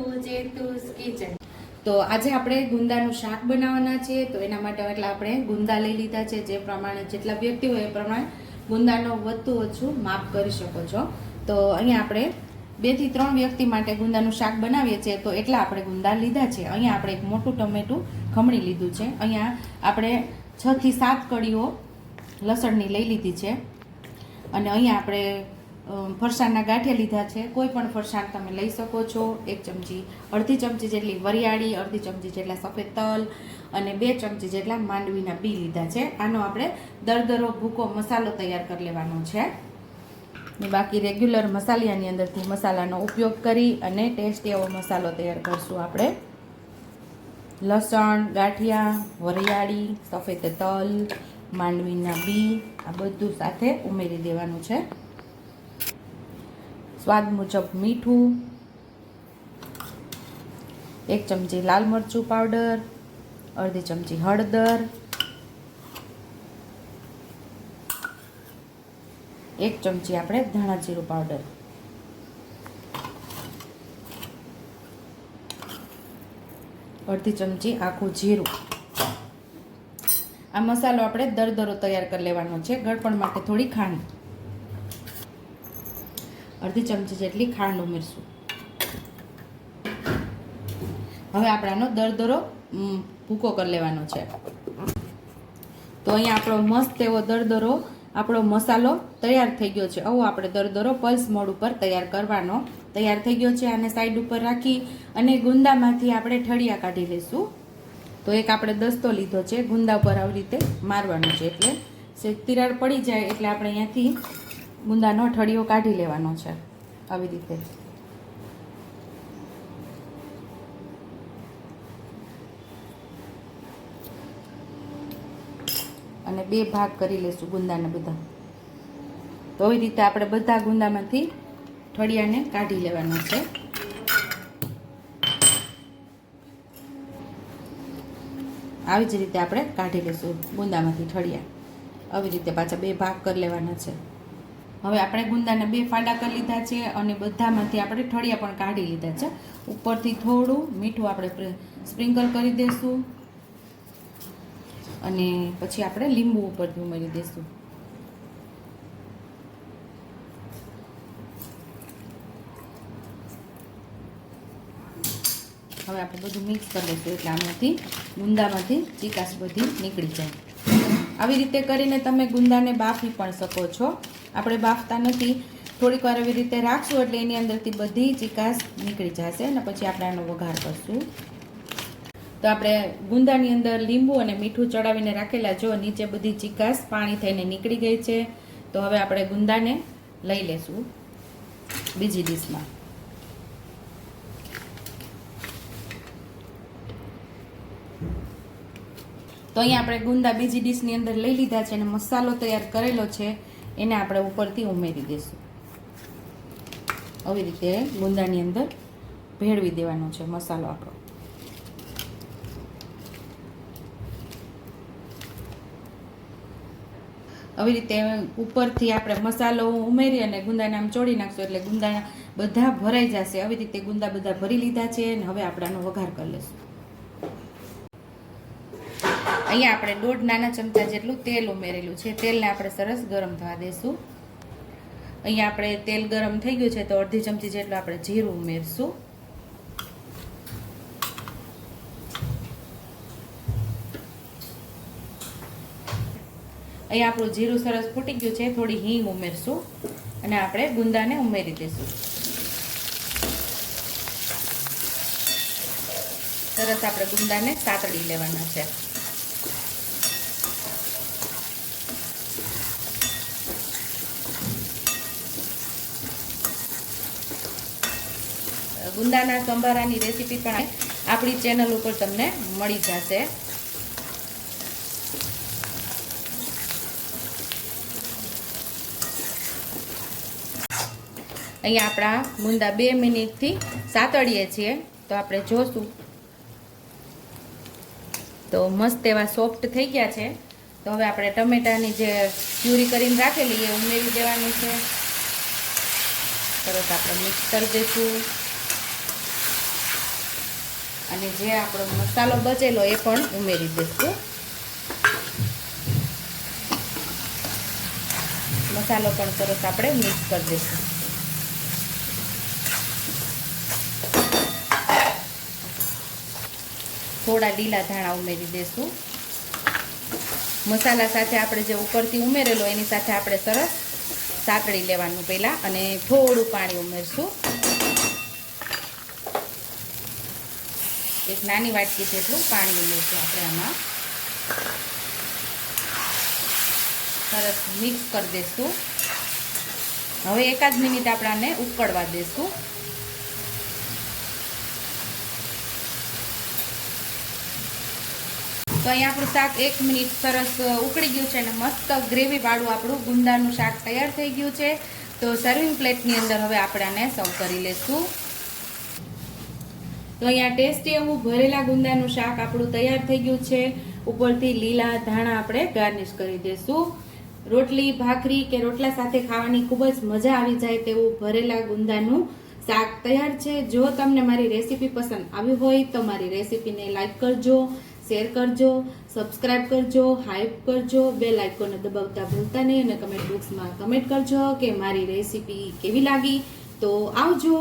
Two જેતુસ kitchen. તો આજે આપણે ગુંદાનું શાક બનાવવાના છે। તો એના માટે એટલે આપણે ગુંદા લઈ લીધા છે। જે પ્રમાણે જેટલા વ્યક્તિ હોય એ પ્રમાણે ગુંદાનો વધુ ઓછું માપ કરી શકો છો। તો અહીંયા આપણે 2 થી 3 વ્યક્તિ માટે ગુંદાનું શાક બનાવીએ છીએ, તો એટલા આપણે ગુંદા લીધા છે। અહીંયા આપણે એક મોટું ટમેટું ખમણી લીધું છે। અહીંયા આપણે 6 થી 7 કળીઓ લસણની લઈ લીધી છે। અને અહીંયા આપણે ફરસાણના ગાંઠિયા લીધા છે। કોઈ પણ ફરસાણ તમે લઈ શકો છો। 1 ચમચી, અડધી ચમચી જેટલી વરિયાળી, અડધી ચમચી જેટલા સફેદ તલ અને 2 ચમચી જેટલા માંડવીના બી લીધા છે। આનો આપણે દરદરો ભૂકો મસાલો તૈયાર કરી લેવાનો છે। ને બાકી રેગ્યુલર મસાલિયાની અંદરથી મસાલાનો ઉપયોગ કરી અને ટેસ્ટી એવો મસાલો તૈયાર કરશું આપણે। લસણ, ગાંઠિયા, વરિયાળી, સફેદ તલ, માંડવીના બી આ બધું સાથે ઉમેરી દેવાનું છે। સ્વાદ મુજબ મીઠું, 1 ચમચી લાલ મરચું પાવડર, અડધી ચમચી હળદર, 1 ચમચી આપણે ધાણા જીરું પાવડર, અડધી ચમચી આખું જીરું। આ મસાલો આપણે દરદરો તૈયાર કરી લેવાનો છે। ગળપણ માટે થોડી ખાંડ, અડધી ચમચી જેટલી ખાંડ ઉમેરશું। હવે આપણે આનો દરદરો ભૂકો કરી લેવાનો છે। તો અહીંયા આપણો મસ્ત એવો દરદરો આપણો મસાલો તૈયાર થઈ ગયો છે। આવો આપણે દરદરો પલ્સ મોડ ઉપર તૈયાર કરવાનો તૈયાર થઈ ગયો છે। આને સાઈડ ઉપર રાખી અને ગુંદામાંથી આપણે ઠળિયા કાઢી લઈશું। તો એક આપણે દસ્તો લીધો છે, ગુંદા પર આવી રીતે મારવાનું છે, એટલે તિરાડ પડી જાય એટલે આપણે અહીંયાથી ગુંદાનો ઠળિયો કાઢી લેવાનો છે આવી રીતે। અને 2 ભાગ કરી લઈશું ગુંદાને બધા। તો આવી રીતે આપણે બધા ગુંદામાંથી ઠળિયાને કાઢી લેવાનો છે। આવી જ રીતે આપણે કાઢી લઈશું ગુંદામાંથી ઠળિયા। આવી રીતે પાછા 2 ભાગ કરી લેવાના છે। હવે આપણે ગુંદાને 2 ફાડા કરી લીધા છે અને બધામાંથી આપણે ઠળિયા પણ કાઢી લીધા છે। ઉપરથી થોડું મીઠું આપણે સ્પ્રિંકલ કરી દઈશું અને પછી આપણે લીંબુ ઉપરથી ઉમેરી દઈશું। હવે આપણે બધું મિક્સ કરી લઈશું એટલે આમાંથી ગુંદામાંથી ચીકાશ બધી નીકળી જાય। આવી રીતે કરીને તમે ગુંદાને બાફી પણ શકો છો। આપણે બાફતા નથી, થોડીક વાર એવી રીતે રાખશું એટલે એની અંદરથી બધી ચીકાશ નીકળી જશે અને પછી આપણે આનો વઘાર કરશું। તો આપણે ગુંદાની અંદર લીંબુ અને મીઠું ચડાવીને રાખેલા, જો નીચે બધી ચીકાશ પાણી થઈને નીકળી ગઈ છે। તો હવે આપણે ગુંદાને લઈ લેશું બીજી ડીશમાં। તો અહીંયા આપણે ગુંદા બીજી ડીશની અંદર લઈ લીધા છે અને મસાલો તૈયાર કરેલો છે એને આપણે ઉપરથી ઉમેરી દઈશું। આવી રીતે ગુંદાની અંદર ભેળવી દેવાનો છે મસાલો આપણો। આવી રીતે ઉપરથી આપણે મસાલો ઉમેરી અને ગુંદાને આમ ચોળી નાખશું એટલે ગુંદા બધા ભરાઈ જશે। આવી રીતે ગુંદા બધા ભરી લીધા છે અને હવે આપણે આનો વઘાર કરી લઈશું। અહીંયા આપણે 1.5 નાના ચમચા જેટલું તેલ ઉમેરેલું છે। તેલને આપણે સરસ ગરમ થવા દઈશું। અહીંયા આપણે તેલ ગરમ થઈ ગયું છે તો અડધી ચમચી જેટલું આપણે જીરું ઉમેરશું। અહીંયા આપણું જીરું સરસ ફૂટી ગયું છે, થોડી હિંગ ઉમેરશું અને આપણે ગુંદાને ઉમેરી દઈશું। સરસ આપણે ગુંદાને સાતળી લેવાના છે। ગુંદાના સંભારાની રેસીપી પણ આપણી ચેનલ ઉપર તમને મળી જશે। અહીંયા આપણા ગુંદા 2 મિનિટથી સાતળીએ છીએ તો આપણે જોશું તો મસ્ત એવા સોફ્ટ થઈ ગયા છે। તો હવે આપણે ટમેટાની જે પ્યુરી કરીને રાખેલી એ ઉમેરી દેવાની છે। સરસ આપણે મિક્સ કરી દઈશું। અને જે આપણો મસાલો બચેલો એ પણ ઉમેરી દઈશું. મસાલો પણ સરસ આપણે મિક્સ કરી દઈશું. થોડા લીલા ધાણા ઉમેરી દઈશું. મસાલા સાથે આપણે જે ઉપરથી ઉમેરેલો એની સાથે આપણે સરસ સાંકળી લેવાનું પહેલાં, અને થોડું પાણી ઉમેરશું. એક નાની વાટકી જેટલું પાણી ઉમેરશું આપણે આમાં. સરસ મિક્સ કરી દઈશું. હવે એકાદ મિનિટ આપણે આને ઉકળવા દઈશું. તો અહીંયા આપણું શાક 1 મિનિટ સરસ ઉકળી ગયું છે અને મસ્ત ગ્રેવી વાળું આપણું ગુંદાનું શાક તૈયાર થઈ ગયું છે. તો સર્વિંગ પ્લેટની અંદર હવે આપણે આને સર્વ કરી લઈશું. તો અહીંયા ટેસ્ટી એવું ભરેલા ગુંદાનું શાક આપણું તૈયાર થઈ ગયું છે. ઉપરથી લીલા ધાણા આપણે ગાર્નિશ કરી દઈશું. રોટલી, ભાખરી કે રોટલા સાથે ખાવાની ખૂબ જ મજા આવી જાય તેવું ભરેલા ગુંદાનું શાક તૈયાર છે. જો તમને મારી રેસીપી પસંદ આવી હોય તો મારી રેસીપીને લાઈક કરજો, શેર કરજો, સબસ્ક્રાઇબ કરજો, હાઈપ કરજો, બેલ આઇકોનને દબાવતા ભૂલતા નહીં, અને કમેન્ટ બોક્સમાં કમેન્ટ કરજો કે મારી રેસીપી કેવી લાગી. તો આવજો.